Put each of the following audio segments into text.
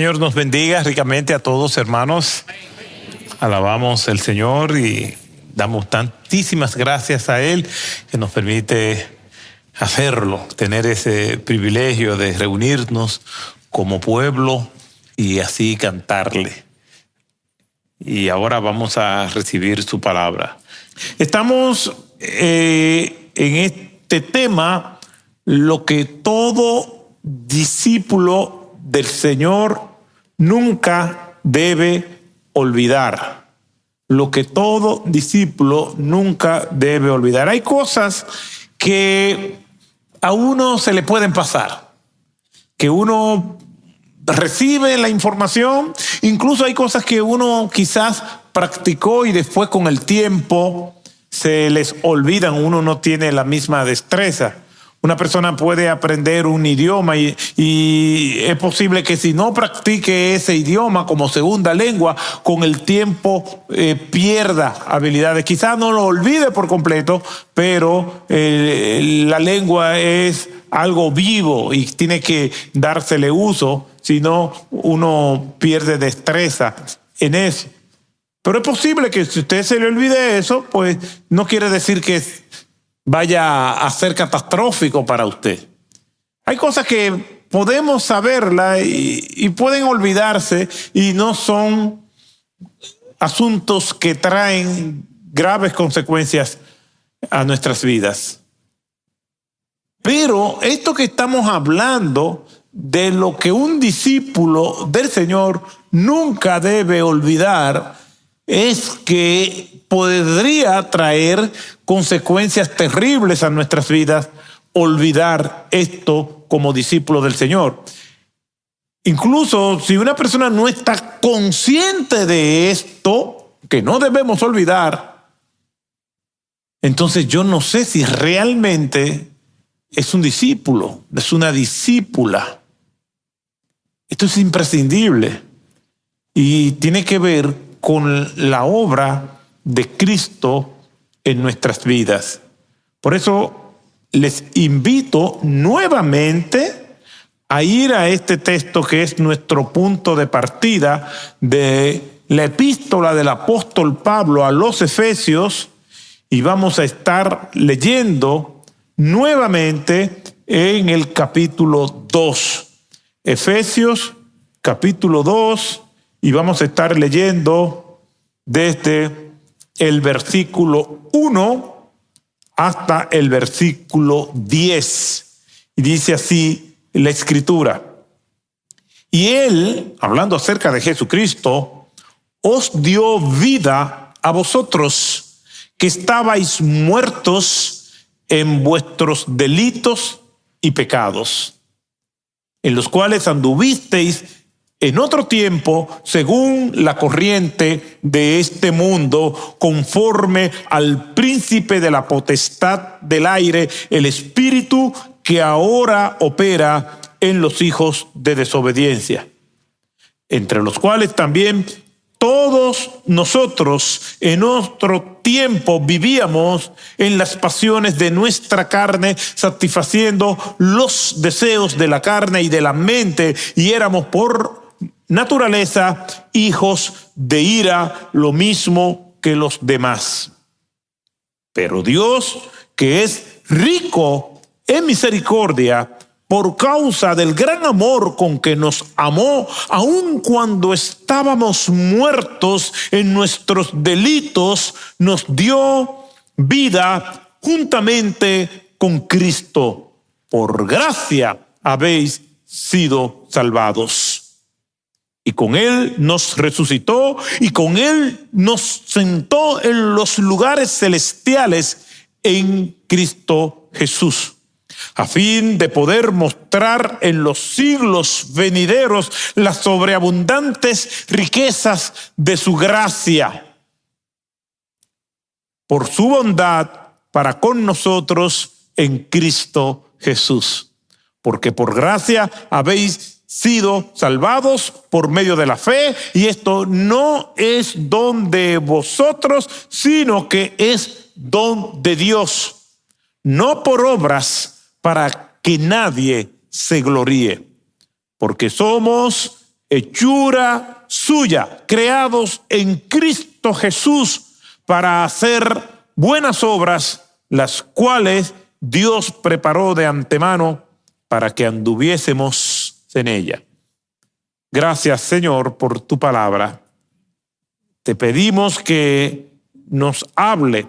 Señor nos bendiga ricamente a todos, hermanos. Alabamos al Señor y damos tantísimas gracias a Él que nos permite hacerlo, tener ese privilegio de reunirnos como pueblo y así cantarle. Y ahora vamos a recibir su palabra. Estamos en este tema, lo que todo discípulo del Señor nunca debe olvidar. Lo que todo discípulo nunca debe olvidar. Hay cosas que a uno se le pueden pasar, que uno recibe la información, incluso hay cosas que uno quizás practicó y después con el tiempo se les olvidan, uno no tiene la misma destreza. Una persona puede aprender un idioma y es posible que si no practique ese idioma como segunda lengua, con el tiempo pierda habilidades. Quizás no lo olvide por completo, pero la lengua es algo vivo y tiene que dársele uso, si no uno pierde destreza en eso. Pero es posible que si usted se le olvide eso, pues no quiere decir que vaya a ser catastrófico para usted. Hay cosas que podemos saberlas y pueden olvidarse y no son asuntos que traen graves consecuencias a nuestras vidas. Pero esto que estamos hablando de lo que un discípulo del Señor nunca debe olvidar es que podría traer consecuencias terribles a nuestras vidas olvidar esto como discípulo del Señor. Incluso si una persona no está consciente de esto, que no debemos olvidar, entonces yo no sé si realmente es un discípulo, es una discípula. Esto es imprescindible y tiene que ver con la obra de Cristo en nuestras vidas. Por eso les invito nuevamente a ir a este texto que es nuestro punto de partida de la epístola del apóstol Pablo a los Efesios, y vamos a estar leyendo nuevamente en el capítulo 2. Efesios capítulo 2, y vamos a estar leyendo desde el versículo 1 hasta el versículo 10. Y dice así la Escritura: y Él, hablando acerca de Jesucristo, os dio vida a vosotros, que estabais muertos en vuestros delitos y pecados, en los cuales anduvisteis en otro tiempo, según la corriente de este mundo, conforme al príncipe de la potestad del aire, el espíritu que ahora opera en los hijos de desobediencia, entre los cuales también todos nosotros en otro tiempo vivíamos en las pasiones de nuestra carne, satisfaciendo los deseos de la carne y de la mente, y éramos por naturaleza hijos de ira, lo mismo que los demás. Pero Dios, que es rico en misericordia, por causa del gran amor con que nos amó, aun cuando estábamos muertos en nuestros delitos, nos dio vida juntamente con Cristo. Por gracia habéis sido salvados. Y con Él nos resucitó y con Él nos sentó en los lugares celestiales en Cristo Jesús, a fin de poder mostrar en los siglos venideros las sobreabundantes riquezas de su gracia, por su bondad para con nosotros en Cristo Jesús. Porque por gracia habéis sido salvados por medio de la fe, y esto no es don de vosotros, sino que es don de Dios, no por obras, para que nadie se gloríe, porque somos hechura suya, creados en Cristo Jesús para hacer buenas obras, las cuales Dios preparó de antemano para que anduviésemos en ella. Gracias, Señor, por tu palabra. Te pedimos que nos hable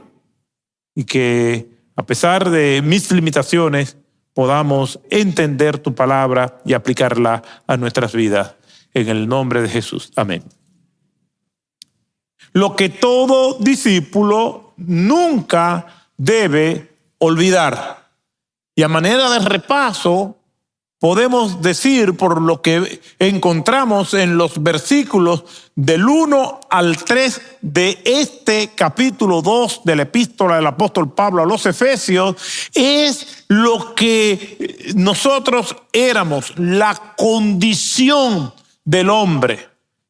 y que, a pesar de mis limitaciones, podamos entender tu palabra y aplicarla a nuestras vidas. En el nombre de Jesús. Amén. Lo que todo discípulo nunca debe olvidar. Y a manera de repaso, podemos decir por lo que encontramos en los versículos del 1 al 3 de este capítulo 2 de la epístola del apóstol Pablo a los Efesios, es lo que nosotros éramos, la condición del hombre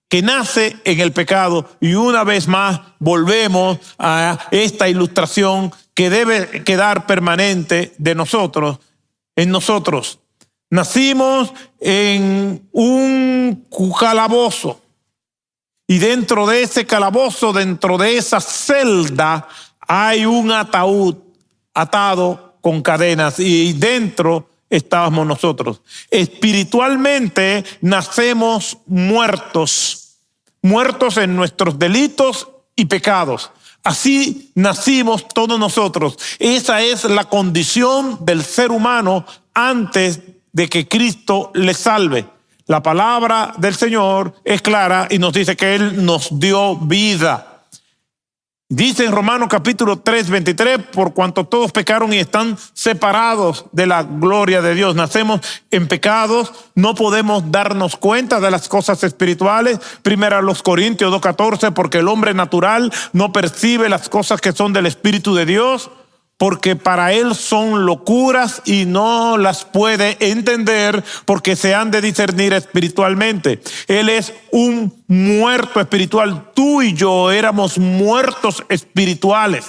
que nace en el pecado. Y una vez más volvemos a esta ilustración que debe quedar permanente de nosotros, en nosotros. Nacimos en un calabozo y dentro de ese calabozo, dentro de esa celda, hay un ataúd atado con cadenas y dentro estábamos nosotros. Espiritualmente nacemos muertos en nuestros delitos y pecados. Así nacimos todos nosotros. Esa es la condición del ser humano antes de que Cristo le salve. La palabra del Señor es clara y nos dice que Él nos dio vida. Dice en Romanos capítulo 3, 23, por cuanto todos pecaron y están separados de la gloria de Dios. Nacemos en pecados, no podemos darnos cuenta de las cosas espirituales. Primera los Corintios 2:14, porque el hombre natural no percibe las cosas que son del Espíritu de Dios, porque para él son locuras y no las puede entender, porque se han de discernir espiritualmente. Él es un muerto espiritual. Tú y yo éramos muertos espirituales.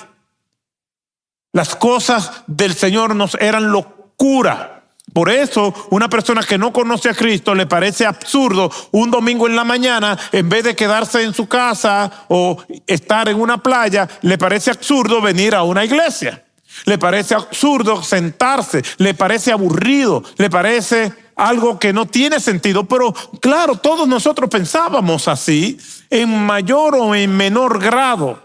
Las cosas del Señor nos eran locura. Por eso, una persona que no conoce a Cristo le parece absurdo un domingo en la mañana, en vez de quedarse en su casa o estar en una playa, le parece absurdo venir a una iglesia. Le parece absurdo sentarse, le parece aburrido, le parece algo que no tiene sentido. Pero claro, todos nosotros pensábamos así, en mayor o en menor grado.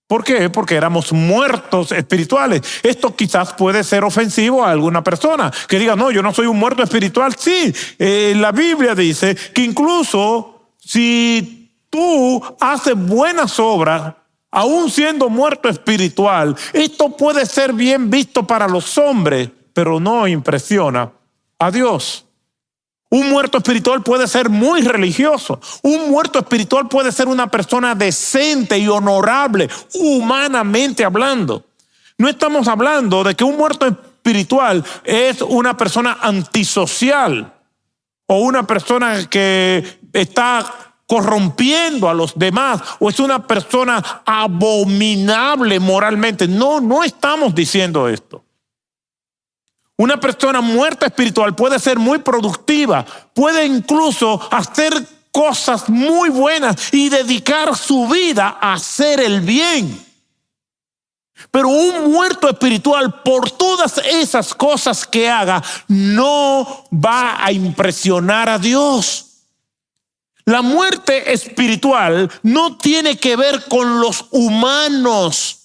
¿Por qué? Porque éramos muertos espirituales. Esto quizás puede ser ofensivo a alguna persona que diga, no, yo no soy un muerto espiritual. Sí, la Biblia dice que incluso si tú haces buenas obras, aún siendo muerto espiritual, esto puede ser bien visto para los hombres, pero no impresiona a Dios. Un muerto espiritual puede ser muy religioso. Un muerto espiritual puede ser una persona decente y honorable, humanamente hablando. No estamos hablando de que un muerto espiritual es una persona antisocial o una persona que está corrompiendo a los demás, o es una persona abominable moralmente. No estamos diciendo esto. Una persona muerta espiritual puede ser muy productiva, puede incluso hacer cosas muy buenas y dedicar su vida a hacer el bien. Pero un muerto espiritual, por todas esas cosas que haga, no va a impresionar a Dios. La muerte espiritual no tiene que ver con los humanos,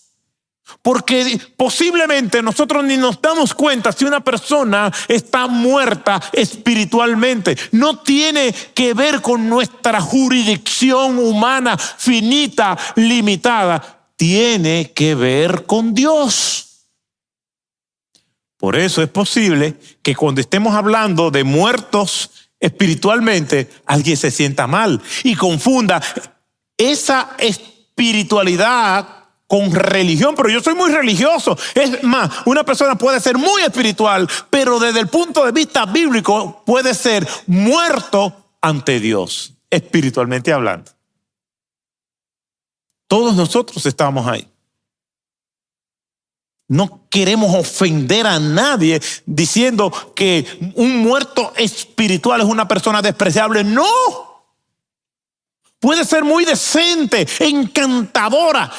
porque posiblemente nosotros ni nos damos cuenta si una persona está muerta espiritualmente. No tiene que ver con nuestra jurisdicción humana finita, limitada. Tiene que ver con Dios. Por eso es posible que cuando estemos hablando de muertos espiritualmente, alguien se sienta mal y confunda esa espiritualidad con religión. Pero yo soy muy religioso. Es más, una persona puede ser muy espiritual, pero desde el punto de vista bíblico puede ser muerto ante Dios, espiritualmente hablando. Todos nosotros estamos ahí. No queremos ofender a nadie diciendo que un muerto espiritual es una persona despreciable. No, puede ser muy decente, encantadora,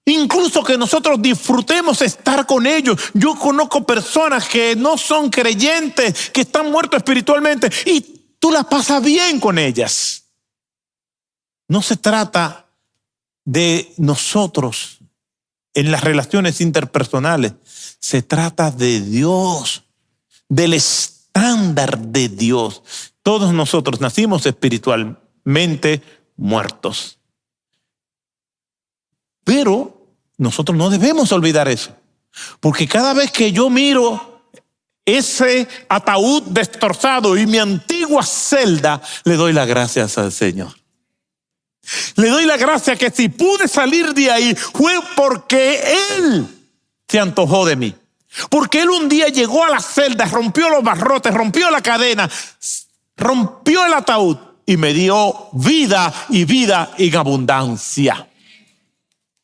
incluso que nosotros disfrutemos estar con ellos. Yo conozco personas que no son creyentes, que están muertos espiritualmente, y tú la pasas bien con ellas. No se trata de nosotros en las relaciones interpersonales, se trata de Dios, del estándar de Dios. Todos nosotros nacimos espiritualmente muertos. Pero nosotros no debemos olvidar eso, porque cada vez que yo miro ese ataúd destrozado y mi antigua celda, le doy las gracias al Señor. Le doy la gracia que si pude salir de ahí fue porque Él se antojó de mí. Porque Él un día llegó a la celda, rompió los barrotes, rompió la cadena, rompió el ataúd y me dio vida y vida en abundancia.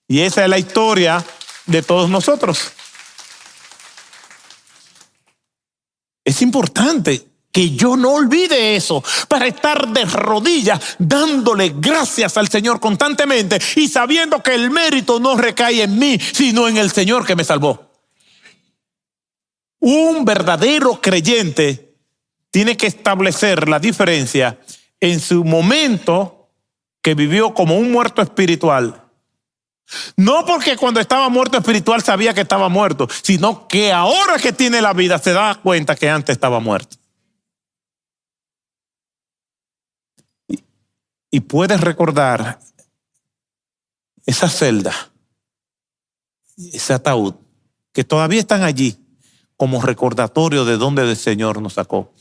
Y esa es la historia de todos nosotros. Es importante que yo no olvide eso, para estar de rodillas dándole gracias al Señor constantemente y sabiendo que el mérito no recae en mí, sino en el Señor que me salvó. Un verdadero creyente tiene que establecer la diferencia en su momento que vivió como un muerto espiritual. No porque cuando estaba muerto espiritual sabía que estaba muerto, sino que ahora que tiene la vida se da cuenta que antes estaba muerto. Y puedes recordar esa celda, ese ataúd, que todavía están allí como recordatorio de dónde el Señor nos sacó.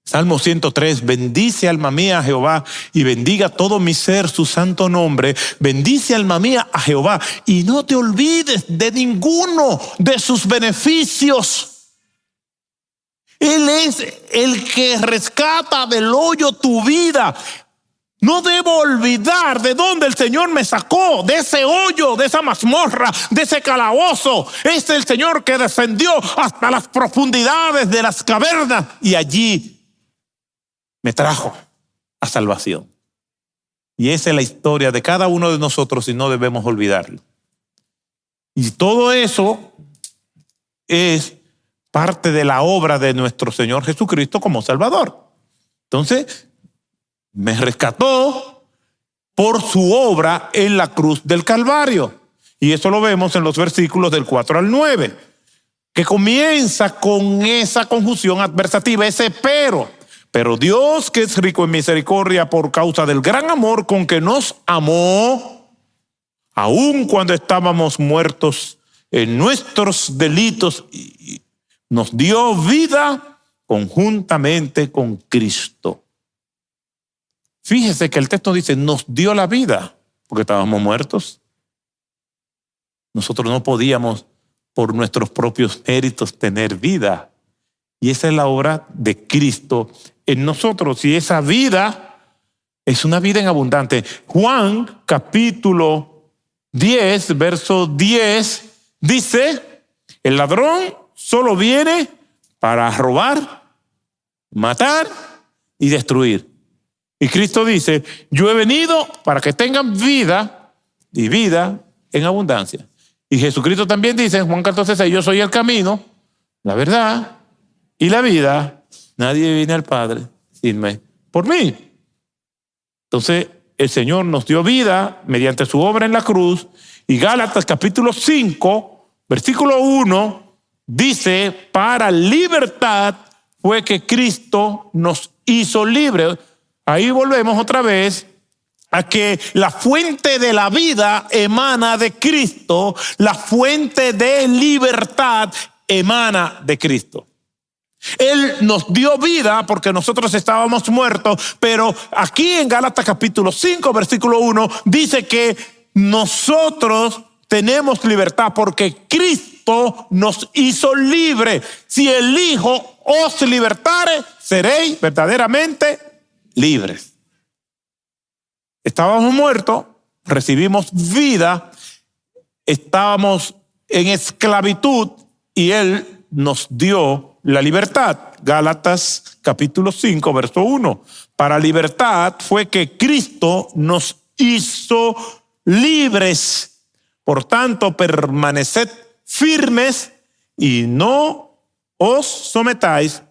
Salmo 103, bendice alma mía a Jehová y bendiga todo mi ser su santo nombre. Bendice alma mía a Jehová y no te olvides de ninguno de sus beneficios. Él es el que rescata del hoyo tu vida. No debo olvidar de dónde el Señor me sacó, de ese hoyo, de esa mazmorra, de ese calabozo. Es el Señor que descendió hasta las profundidades de las cavernas y allí me trajo a salvación. Y esa es la historia de cada uno de nosotros y no debemos olvidarlo. Y todo eso es parte de la obra de nuestro Señor Jesucristo como Salvador. Entonces, me rescató por su obra en la cruz del Calvario. Y eso lo vemos en los versículos del 4 al 9, que comienza con esa conjunción adversativa, ese pero. Pero Dios, que es rico en misericordia por causa del gran amor con que nos amó, aun cuando estábamos muertos en nuestros delitos, nos dio vida conjuntamente con Cristo. Fíjese que el texto dice, nos dio la vida, porque estábamos muertos. Nosotros no podíamos por nuestros propios méritos tener vida. Y esa es la obra de Cristo en nosotros. Y esa vida es una vida en abundante. Juan capítulo 10, verso 10, dice, el ladrón solo viene para robar, matar y destruir. Y Cristo dice, yo he venido para que tengan vida y vida en abundancia. Y Jesucristo también dice en Juan 14:6, yo soy el camino, la verdad y la vida. Nadie viene al Padre sin por mí. Entonces, el Señor nos dio vida mediante su obra en la cruz. Y Gálatas capítulo 5, versículo 1, dice, para libertad fue que Cristo nos hizo libres. Ahí volvemos otra vez a que la fuente de la vida emana de Cristo, la fuente de libertad emana de Cristo. Él nos dio vida porque nosotros estábamos muertos, pero aquí en Gálatas capítulo 5, versículo 1, dice que nosotros tenemos libertad porque Cristo nos hizo libre. Si el Hijo os libertare, seréis verdaderamente libres. Estábamos muertos, recibimos vida, estábamos en esclavitud y Él nos dio la libertad. Gálatas capítulo 5, verso 1. Para libertad fue que Cristo nos hizo libres. Por tanto, permaneced firmes y no os sometáis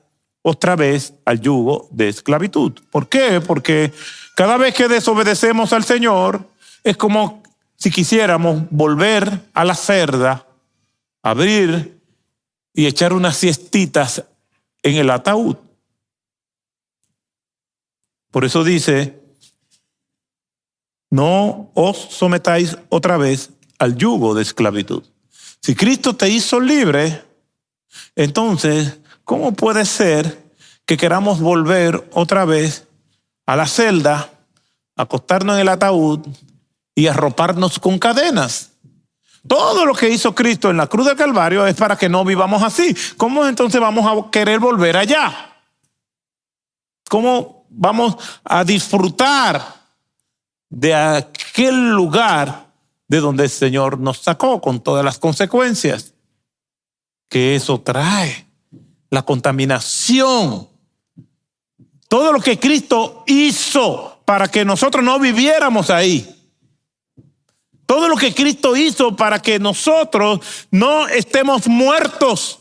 otra vez al yugo de esclavitud. ¿Por qué? Porque cada vez que desobedecemos al Señor, es como si quisiéramos volver a la cerda, abrir y echar unas siestitas en el ataúd. Por eso dice, no os sometáis otra vez al yugo de esclavitud. Si Cristo te hizo libre, entonces, ¿cómo puede ser que queramos volver otra vez a la celda, acostarnos en el ataúd y arroparnos con cadenas? Todo lo que hizo Cristo en la cruz del Calvario es para que no vivamos así. ¿Cómo entonces vamos a querer volver allá? ¿Cómo vamos a disfrutar de aquel lugar de donde el Señor nos sacó con todas las consecuencias que eso trae? La contaminación. Todo lo que Cristo hizo para que nosotros no viviéramos ahí. Todo lo que Cristo hizo para que nosotros no estemos muertos.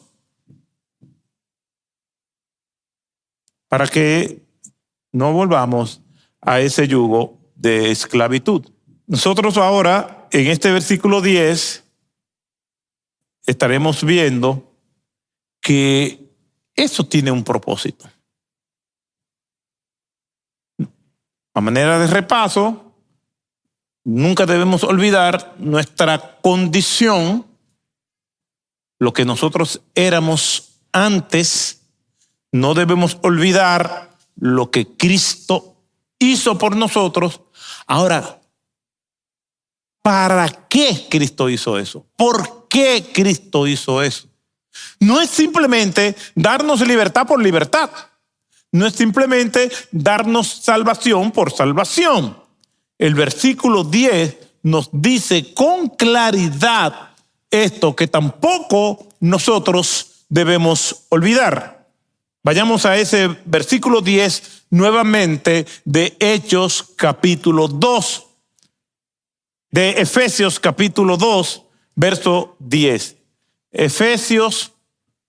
Para que no volvamos a ese yugo de esclavitud. Nosotros ahora, en este versículo 10, estaremos viendo que eso tiene un propósito. A manera de repaso, nunca debemos olvidar nuestra condición, lo que nosotros éramos antes. No debemos olvidar lo que Cristo hizo por nosotros. Ahora, ¿para qué Cristo hizo eso? ¿Por qué Cristo hizo eso? No es simplemente darnos libertad por libertad. No es simplemente darnos salvación por salvación. El versículo 10 nos dice con claridad esto que tampoco nosotros debemos olvidar. Vayamos a ese versículo 10 nuevamente de Hechos capítulo 2. De Efesios capítulo 2, verso 10. Efesios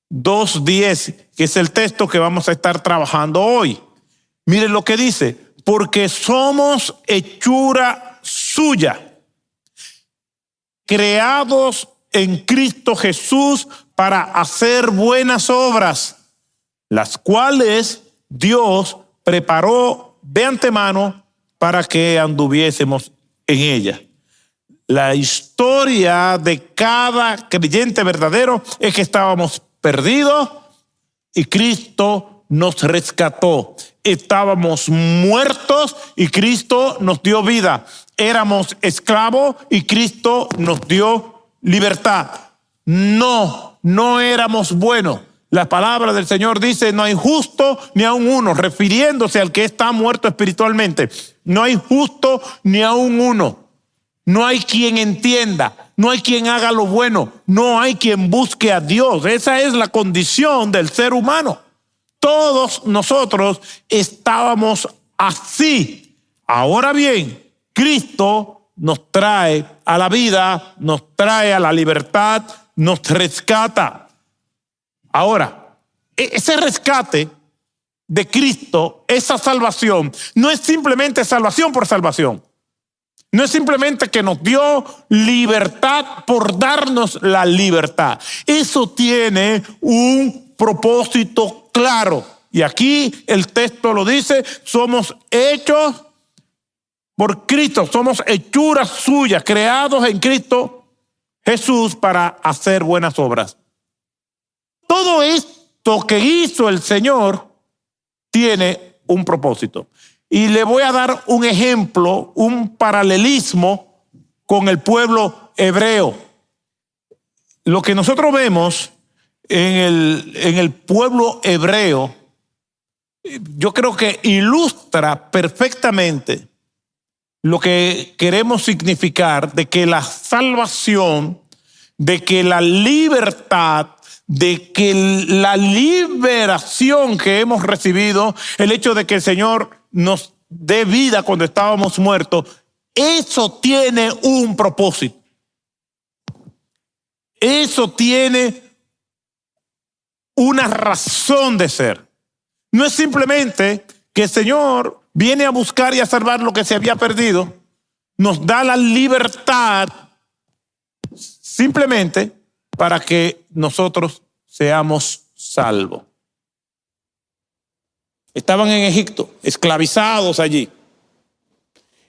2:10, que es el texto que vamos a estar trabajando hoy. Miren lo que dice: porque somos hechura suya, creados en Cristo Jesús para hacer buenas obras, las cuales Dios preparó de antemano para que anduviésemos en ella. La historia de cada creyente verdadero es que estábamos perdidos y Cristo nos rescató. Estábamos muertos y Cristo nos dio vida. Éramos esclavos y Cristo nos dio libertad. No éramos buenos. La palabra del Señor dice: no hay justo ni aun uno, refiriéndose al que está muerto espiritualmente. No hay justo ni aun uno. No hay quien entienda, no hay quien haga lo bueno, no hay quien busque a Dios. Esa es la condición del ser humano. Todos nosotros estábamos así. Ahora bien, Cristo nos trae a la vida, nos trae a la libertad, nos rescata. Ahora, ese rescate de Cristo, esa salvación, no es simplemente salvación por salvación. No es simplemente que nos dio libertad por darnos la libertad. Eso tiene un propósito claro. Y aquí el texto lo dice: somos hechos por Cristo, somos hechuras suyas, creados en Cristo Jesús para hacer buenas obras. Todo esto que hizo el Señor tiene un propósito. Y le voy a dar un ejemplo, un paralelismo con el pueblo hebreo. Lo que nosotros vemos en el pueblo hebreo, yo creo que ilustra perfectamente lo que queremos significar de que la salvación, de que la libertad, de que la liberación que hemos recibido, el hecho de que el Señor nos dé vida cuando estábamos muertos, Eso tiene un propósito. Eso tiene una razón de ser. No es simplemente que el Señor viene a buscar y a salvar lo que se había perdido. Nos da la libertad simplemente para que nosotros seamos salvos. Estaban en Egipto, esclavizados allí.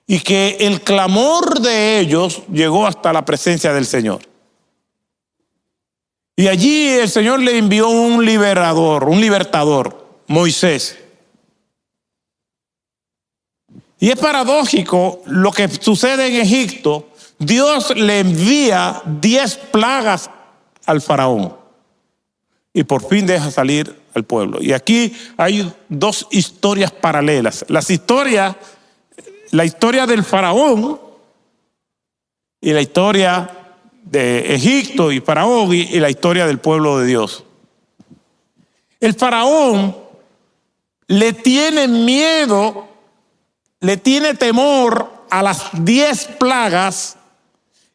Y que el clamor de ellos llegó hasta la presencia del Señor. Y allí el Señor le envió un libertador, Moisés. Y es paradójico lo que sucede en Egipto. Dios le envía 10 plagas al faraón y por fin deja salir al pueblo. Y aquí hay dos historias paralelas. La historia del faraón y la historia de Egipto y faraón y la historia del pueblo de Dios. El faraón le tiene miedo, le tiene temor a las 10 plagas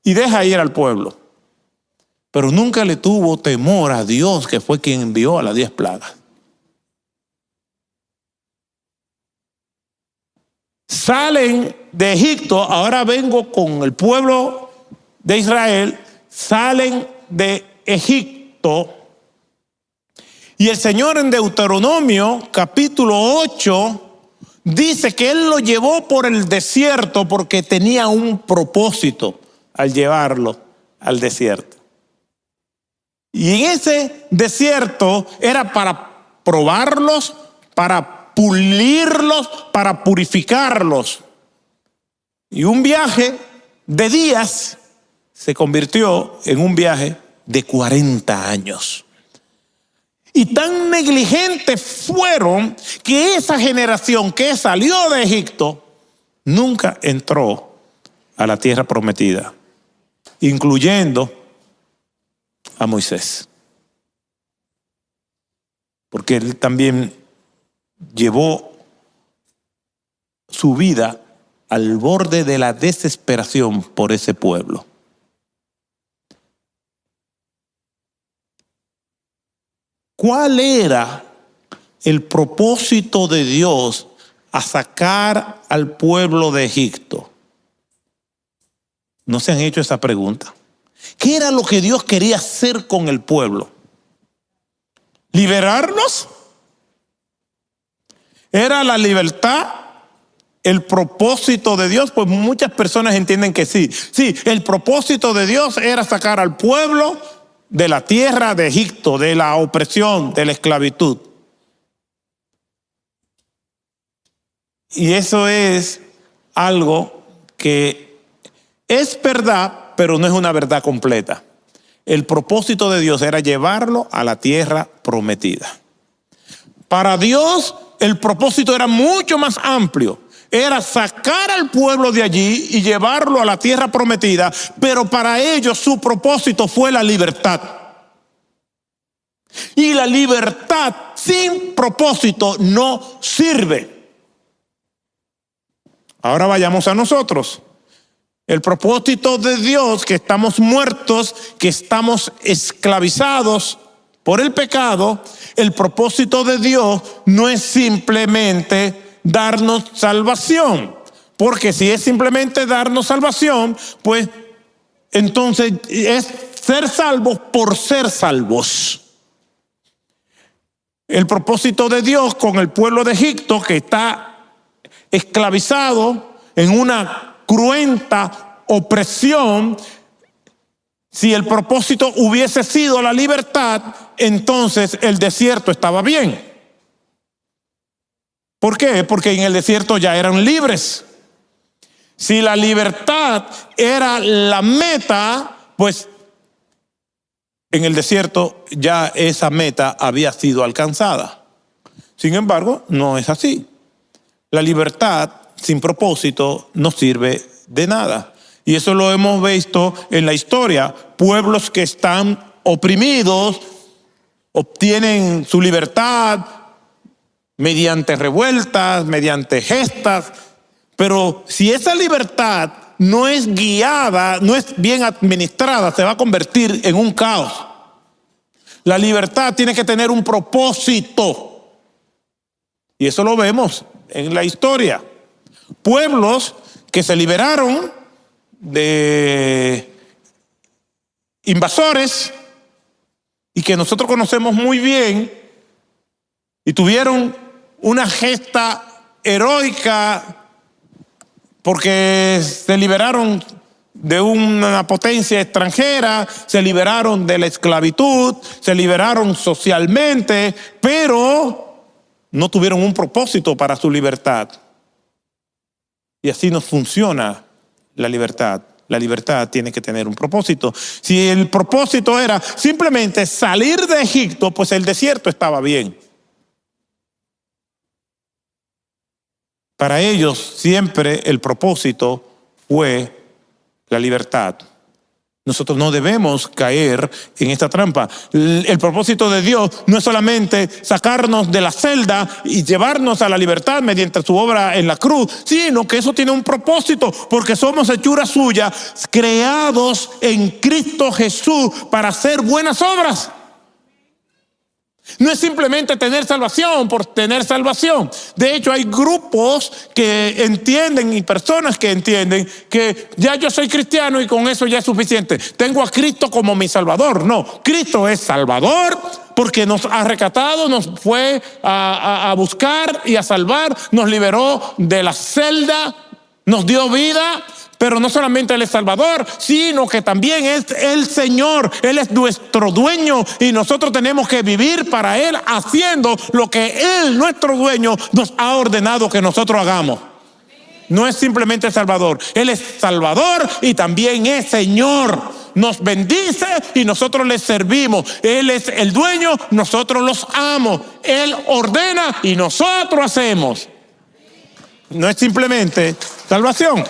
y deja ir al pueblo. Pero nunca le tuvo temor a Dios, que fue quien envió a las 10 plagas. Salen de Egipto, ahora vengo con el pueblo de Israel, salen de Egipto. Y el Señor en Deuteronomio capítulo 8 dice que Él lo llevó por el desierto porque tenía un propósito al llevarlo al desierto. Y en ese desierto era para probarlos, para pulirlos, para purificarlos. Y un viaje de días se convirtió en un viaje de 40 años. Y tan negligentes fueron que esa generación que salió de Egipto nunca entró a la tierra prometida, incluyendo a Moisés. Porque él también llevó su vida al borde de la desesperación por ese pueblo. ¿Cuál era el propósito de Dios a sacar al pueblo de Egipto? ¿No se han hecho esa pregunta? ¿Qué era lo que Dios quería hacer con el pueblo? ¿Liberarlos? ¿Era la libertad el propósito de Dios? Pues muchas personas entienden que sí. Sí, el propósito de Dios era sacar al pueblo de la tierra de Egipto, de la opresión, de la esclavitud. Y eso es algo que es verdad, pero no es una verdad completa. El propósito de Dios era llevarlo a la tierra prometida. Para Dios, el propósito era mucho más amplio. Era sacar al pueblo de allí y llevarlo a la tierra prometida, pero para ellos su propósito fue la libertad. Y la libertad sin propósito no sirve. Ahora vayamos a nosotros. El propósito de Dios, que estamos muertos, que estamos esclavizados por el pecado, el propósito de Dios no es simplemente darnos salvación, porque si es simplemente darnos salvación, pues entonces es ser salvos por ser salvos. El propósito de Dios con el pueblo de Egipto, que está esclavizado en una cruenta opresión, si el propósito hubiese sido la libertad, entonces el desierto estaba bien. ¿Por qué? Porque en el desierto ya eran libres. Si la libertad era la meta, pues en el desierto ya esa meta había sido alcanzada. Sin embargo, no es así. La libertad sin propósito no sirve de nada. Y eso lo hemos visto en la historia. Pueblos que están oprimidos obtienen su libertad mediante revueltas, mediante gestas, Pero si esa libertad no es guiada, no es bien administrada, se va a convertir en un caos. La libertad tiene que tener un propósito. Y eso lo vemos en la historia. Pueblos que se liberaron de invasores y que nosotros conocemos muy bien y tuvieron una gesta heroica porque se liberaron de una potencia extranjera, se liberaron de la esclavitud, se liberaron socialmente, pero no tuvieron un propósito para su libertad. Y así no funciona la libertad. La libertad tiene que tener un propósito. Si el propósito era simplemente salir de Egipto, pues el desierto estaba bien. Para ellos siempre el propósito fue la libertad. Nosotros no debemos caer en esta trampa. El propósito de Dios no es solamente sacarnos de la celda y llevarnos a la libertad mediante su obra en la cruz, sino que eso tiene un propósito, porque somos hechura suya, creados en Cristo Jesús para hacer buenas obras. No es simplemente tener salvación por tener salvación. De hecho, hay grupos que entienden y personas que entienden que ya yo soy cristiano y con eso ya es suficiente. Tengo a Cristo como mi Salvador. No, Cristo es Salvador porque nos ha rescatado, nos fue a buscar y a salvar, nos liberó de la celda, nos dio vida. Pero no solamente Él es Salvador, sino que también es el Señor. Él es nuestro dueño y nosotros tenemos que vivir para Él haciendo lo que Él, nuestro dueño, nos ha ordenado que nosotros hagamos. No es simplemente Salvador. Él es Salvador y también es Señor. Nos bendice y nosotros le servimos. Él es el dueño, nosotros los amamos. Él ordena y nosotros hacemos. No es simplemente salvación.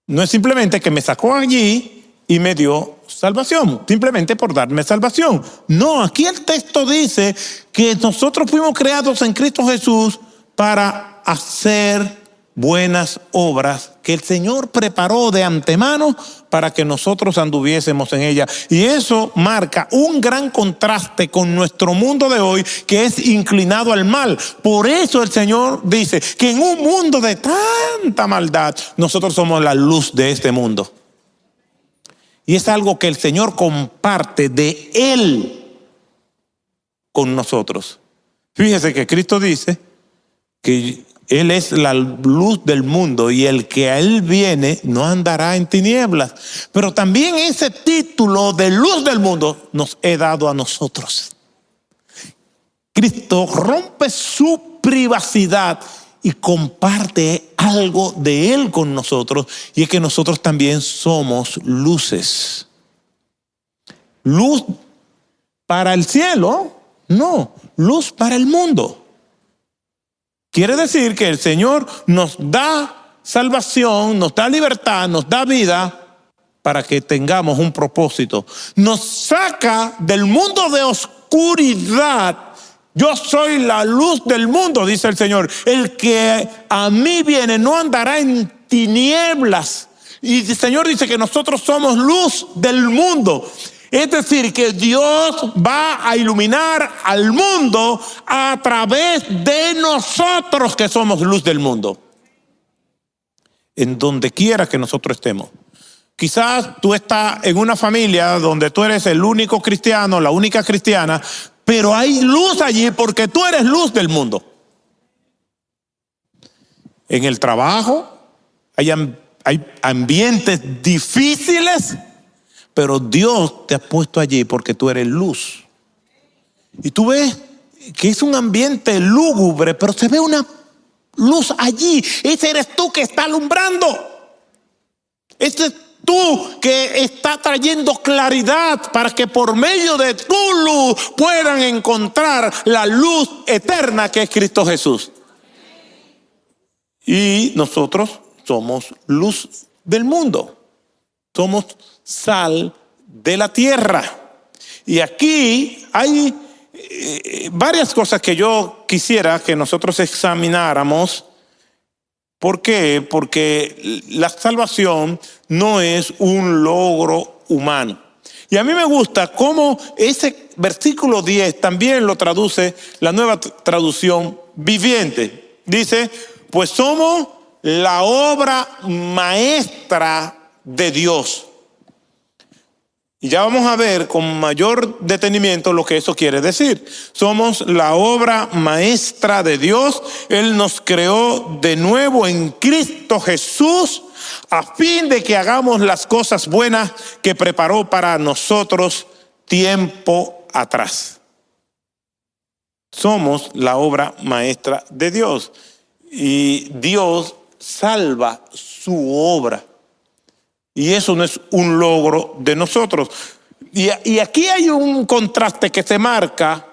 No es simplemente que me sacó allí y me dio salvación, simplemente por darme salvación. No, aquí el texto dice que nosotros fuimos creados en Cristo Jesús para hacer buenas obras que el Señor preparó de antemano para que nosotros anduviésemos en ella. Y eso marca un gran contraste con nuestro mundo de hoy, que es inclinado al mal. Por eso el Señor dice que en un mundo de tanta maldad, nosotros somos la luz de este mundo. Y es algo que el Señor comparte de Él con nosotros. Fíjese que Cristo dice que Él es la luz del mundo y el que a Él viene no andará en tinieblas. Pero también ese título de luz del mundo nos he dado a nosotros. Cristo rompe su privacidad y comparte algo de Él con nosotros, y es que nosotros también somos luces. Luz para el cielo, no, luz para el mundo. Quiere decir que el Señor nos da salvación, nos da libertad, nos da vida para que tengamos un propósito. Nos saca del mundo de oscuridad. Yo soy la luz del mundo, dice el Señor. El que a mí viene no andará en tinieblas. Y el Señor dice que nosotros somos luz del mundo. Es decir, que Dios va a iluminar al mundo a través de nosotros, que somos luz del mundo. En donde quiera que nosotros estemos. Quizás tú estás en una familia donde tú eres el único cristiano, la única cristiana, pero hay luz allí porque tú eres luz del mundo. En el trabajo hay ambientes difíciles, pero Dios te ha puesto allí porque tú eres luz. Y tú ves que es un ambiente lúgubre, pero se ve una luz allí. Ese eres tú que está alumbrando. Ese es tú que está trayendo claridad para que por medio de tu luz puedan encontrar la luz eterna que es Cristo Jesús. Y nosotros somos luz del mundo. Somos sal de la tierra. Y aquí hay varias cosas que yo quisiera que nosotros examináramos. ¿Por qué? Porque la salvación no es un logro humano. Y a mí me gusta cómo ese versículo 10 también lo traduce la Nueva Traducción Viviente. Dice, pues somos la obra maestra de Dios. Y ya vamos a ver con mayor detenimiento lo que eso quiere decir. Somos la obra maestra de Dios. Él nos creó de nuevo en Cristo Jesús a fin de que hagamos las cosas buenas que preparó para nosotros tiempo atrás. Somos la obra maestra de Dios. Y Dios salva su obra. Y eso no es un logro de nosotros. Y aquí hay un contraste que se marca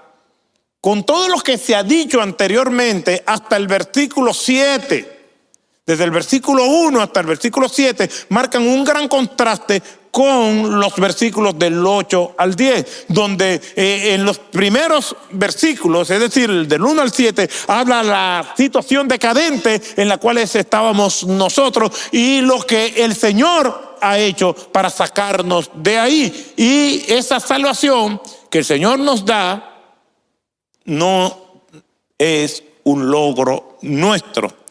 con todo lo que se ha dicho anteriormente hasta el versículo 7. Desde el versículo 1 hasta el versículo 7 marcan un gran contraste con los versículos del 8 al 10, donde en los primeros versículos, es decir, del 1 al 7, habla la situación decadente en la cual estábamos nosotros y lo que el Señor ha hecho para sacarnos de ahí. Y esa salvación que el Señor nos da no es un logro nuestro.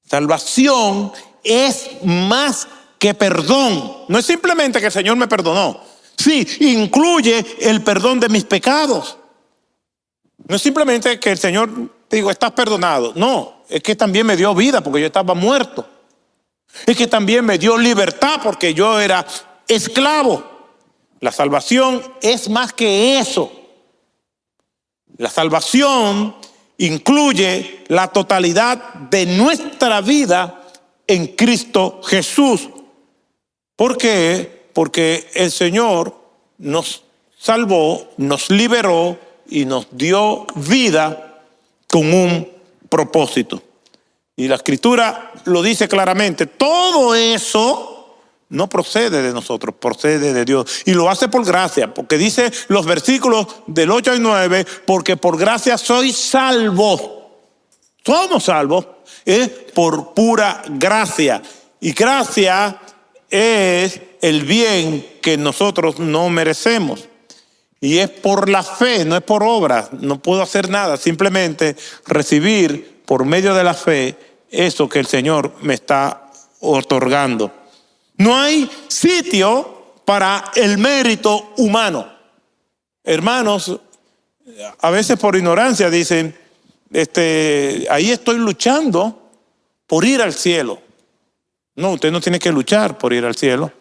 Salvación es más que perdón. No es simplemente que el Señor me perdonó. Sí, incluye el perdón de mis pecados. No es simplemente que el Señor te digo, estás perdonado. No, es que también me dio vida porque yo estaba muerto. Es que también me dio libertad porque yo era esclavo. La salvación es más que eso. La salvación incluye la totalidad de nuestra vida en Cristo Jesús. ¿Por qué? Porque el Señor nos salvó, nos liberó y nos dio vida con un propósito. Y la Escritura lo dice claramente, todo eso no procede de nosotros, procede de Dios. Y lo hace por gracia, porque dice los versículos del 8 al 9, porque por gracia sois salvos. Somos salvos por pura gracia. Y gracia es el bien que nosotros no merecemos. Y es por la fe, no es por obras. No puedo hacer nada, simplemente recibir por medio de la fe eso que el Señor me está otorgando. No hay sitio para el mérito humano. Hermanos, a veces por ignorancia dicen, ahí estoy luchando por ir al cielo. No, usted no tiene que luchar por ir al cielo.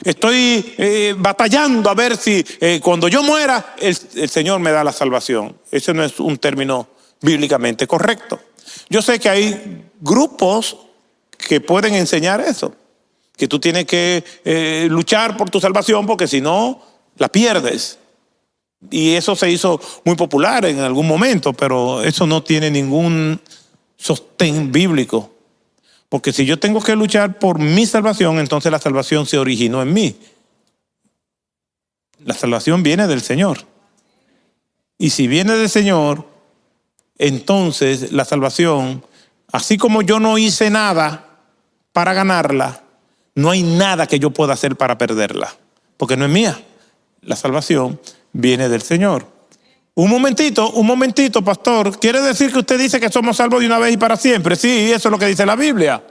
Estoy batallando a ver si cuando yo muera el Señor me da la salvación. Ese no es un término bíblicamente correcto. Yo sé que hay grupos que pueden enseñar eso, que tú tienes que luchar por tu salvación porque si no la pierdes. Y eso se hizo muy popular en algún momento, pero eso no tiene ningún sostén bíblico. Porque si yo tengo que luchar por mi salvación, entonces la salvación se originó en mí. La salvación viene del Señor. Y si viene del Señor, entonces la salvación, así como yo no hice nada para ganarla, no hay nada que yo pueda hacer para perderla, porque no es mía. La salvación viene del Señor. Un momentito, pastor. ¿Quiere decir que usted dice que somos salvos de una vez y para siempre? Sí, eso es lo que dice la Biblia.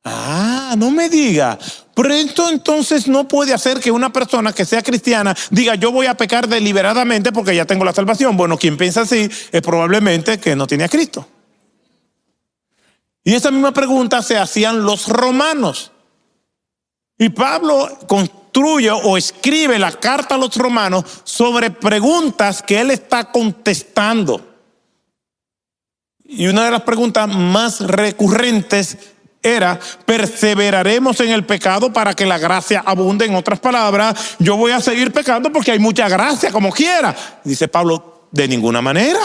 Ah, no me diga. Pero esto entonces no puede hacer que una persona que sea cristiana diga yo voy a pecar deliberadamente porque ya tengo la salvación. Bueno, quien piensa así es probablemente que no tiene a Cristo. Y esa misma pregunta se hacían los romanos. Y Pablo construye o escribe la carta a los romanos sobre preguntas que él está contestando. Y una de las preguntas más recurrentes era, ¿perseveraremos en el pecado para que la gracia abunde? En otras palabras, yo voy a seguir pecando porque hay mucha gracia como quiera. Dice Pablo, de ninguna manera.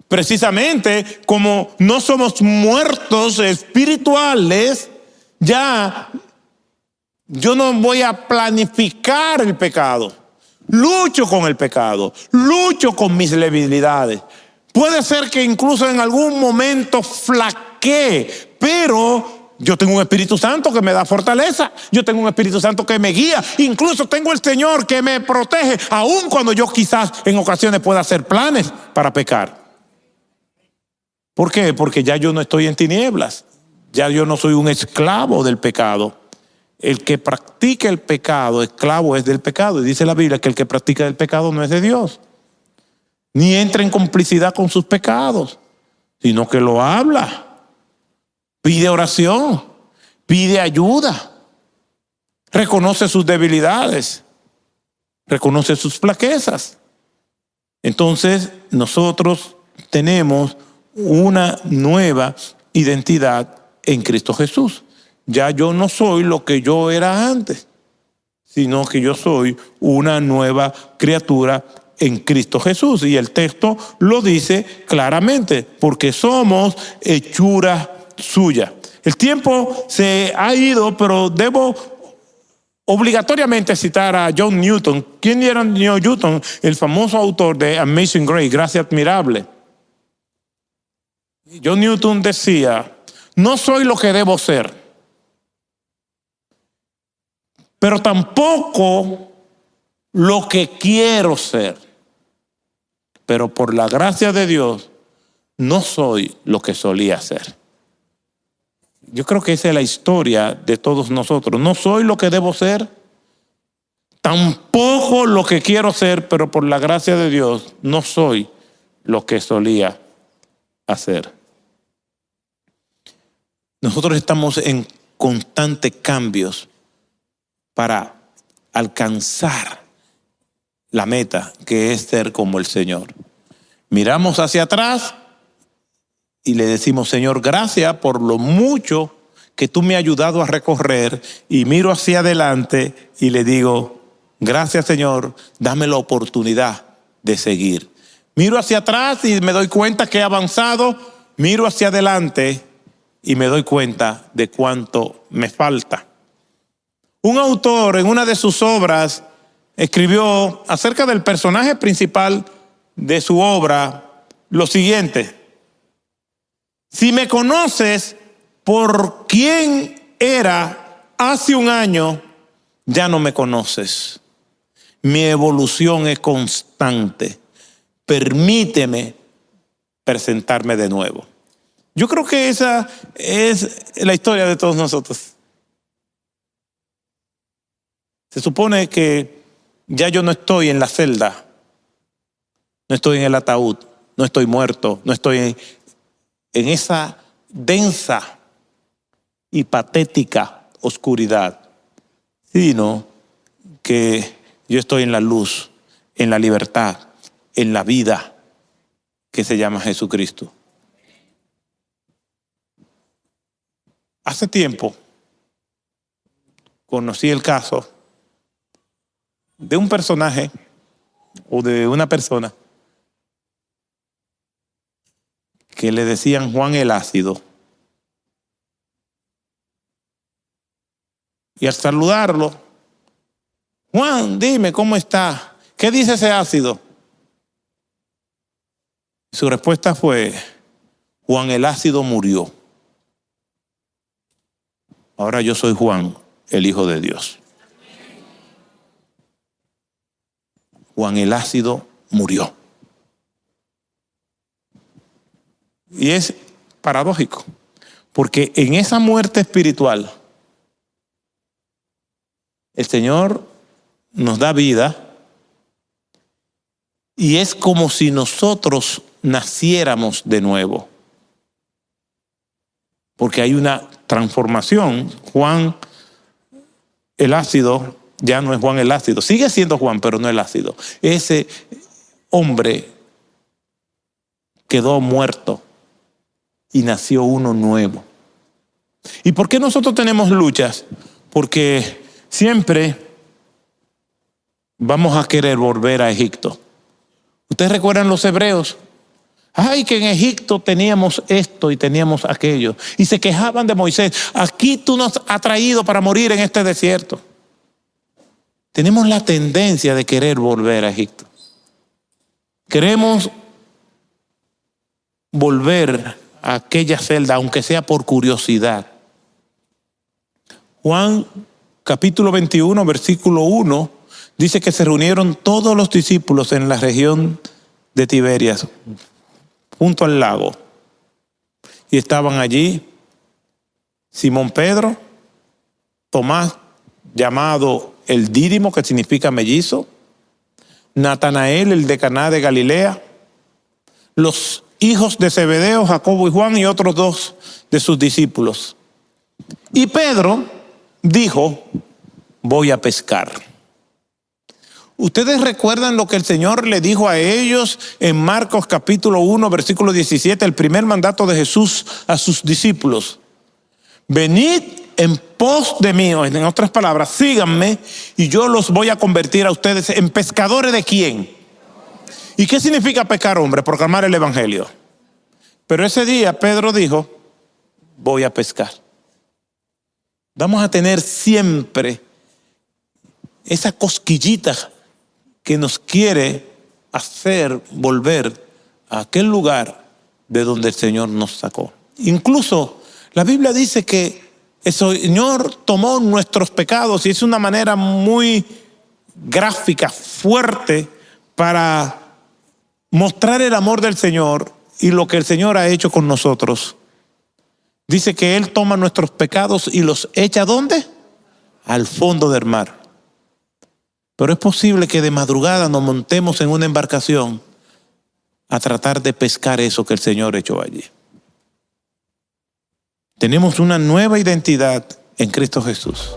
Precisamente como no somos muertos espirituales, ya Yo no voy a planificar el pecado. Lucho con el pecado, lucho con mis debilidades. Puede ser que incluso en algún momento flaquee, pero yo tengo un Espíritu Santo que me da fortaleza. Yo tengo un Espíritu Santo que me guía. Incluso tengo el Señor que me protege, aun cuando yo quizás en ocasiones pueda hacer planes para pecar. ¿Por qué? Porque ya yo no estoy en tinieblas. Ya yo no soy un esclavo del pecado. El que practica el pecado, esclavo es del pecado. Y dice la Biblia que el que practica el pecado no es de Dios. Ni entra en complicidad con sus pecados, sino que lo habla. Pide oración, pide ayuda. Reconoce sus debilidades, reconoce sus flaquezas. Entonces nosotros tenemos una nueva identidad en Cristo Jesús. Ya yo no soy lo que yo era antes, sino que yo soy una nueva criatura en Cristo Jesús. Y el texto lo dice claramente, porque somos hechura suya. El tiempo se ha ido, pero debo obligatoriamente citar a John Newton. ¿Quién era John Newton? El famoso autor de Amazing Grace, Gracia Admirable. John Newton decía: no soy lo que debo ser, pero tampoco lo que quiero ser. Pero por la gracia de Dios, no soy lo que solía ser. Yo creo que esa es la historia de todos nosotros. No soy lo que debo ser, tampoco lo que quiero ser, pero por la gracia de Dios, no soy lo que solía hacer. Nosotros estamos en constantes cambios para alcanzar la meta, que es ser como el Señor. Miramos hacia atrás y le decimos: Señor, gracias por lo mucho que tú me has ayudado a recorrer. Y miro hacia adelante y le digo: gracias, Señor, dame la oportunidad de seguir. Miro hacia atrás y me doy cuenta que he avanzado. Miro hacia adelante y me doy cuenta de cuánto me falta. Un autor en una de sus obras escribió acerca del personaje principal de su obra lo siguiente: si me conoces por quién era hace un año, ya no me conoces. Mi evolución es constante. Permíteme presentarme de nuevo. Yo creo que esa es la historia de todos nosotros. Se supone que ya yo no estoy en la celda, no estoy en el ataúd, no estoy muerto, no estoy en esa densa y patética oscuridad, sino que yo estoy en la luz, en la libertad, en la vida que se llama Jesucristo. Hace tiempo conocí el caso de un personaje o de una persona que le decían Juan el Ácido. Y al saludarlo: Juan, dime cómo está, ¿qué dice ese ácido? Su respuesta fue: Juan el Ácido murió. Ahora yo soy Juan, el Hijo de Dios. Juan el Ácido murió. Y es paradójico, porque en esa muerte espiritual, el Señor nos da vida y es como si nosotros naciéramos de nuevo. Porque hay una transformación. Juan el Ácido ya no es Juan el Ácido. Sigue siendo Juan, pero no el Ácido. Ese hombre quedó muerto y nació uno nuevo. ¿Y por qué nosotros tenemos luchas? Porque siempre vamos a querer volver a Egipto. ¿Ustedes recuerdan los hebreos? Ay, que en Egipto teníamos esto y teníamos aquello. Y se quejaban de Moisés. Aquí tú nos has traído para morir en este desierto. Tenemos la tendencia de querer volver a Egipto. Queremos volver a aquella celda, aunque sea por curiosidad. Juan capítulo 21, versículo 1, dice que se reunieron todos los discípulos en la región de Tiberias, junto al lago. Y estaban allí Simón Pedro, Tomás, llamado el Dídimo, que significa mellizo, Natanael, el de Caná de Galilea, los hijos de Zebedeo, Jacobo y Juan, y otros dos de sus discípulos. Y Pedro dijo: voy a pescar. ¿Ustedes recuerdan lo que el Señor le dijo a ellos en Marcos capítulo 1, versículo 17, el primer mandato de Jesús a sus discípulos? Venid en pos de mí, en otras palabras, síganme y yo los voy a convertir a ustedes en pescadores ¿de quién? ¿Y qué significa pescar, hombre? Proclamar el evangelio. Pero ese día Pedro dijo: voy a pescar. Vamos a tener siempre esa cosquillita que nos quiere hacer volver a aquel lugar de donde el Señor nos sacó. Incluso la Biblia dice que el Señor tomó nuestros pecados, y es una manera muy gráfica, fuerte, para mostrar el amor del Señor y lo que el Señor ha hecho con nosotros. Dice que Él toma nuestros pecados y los echa ¿dónde? Al fondo del mar. Pero es posible que de madrugada nos montemos en una embarcación a tratar de pescar eso que el Señor echó allí. Tenemos una nueva identidad en Cristo Jesús.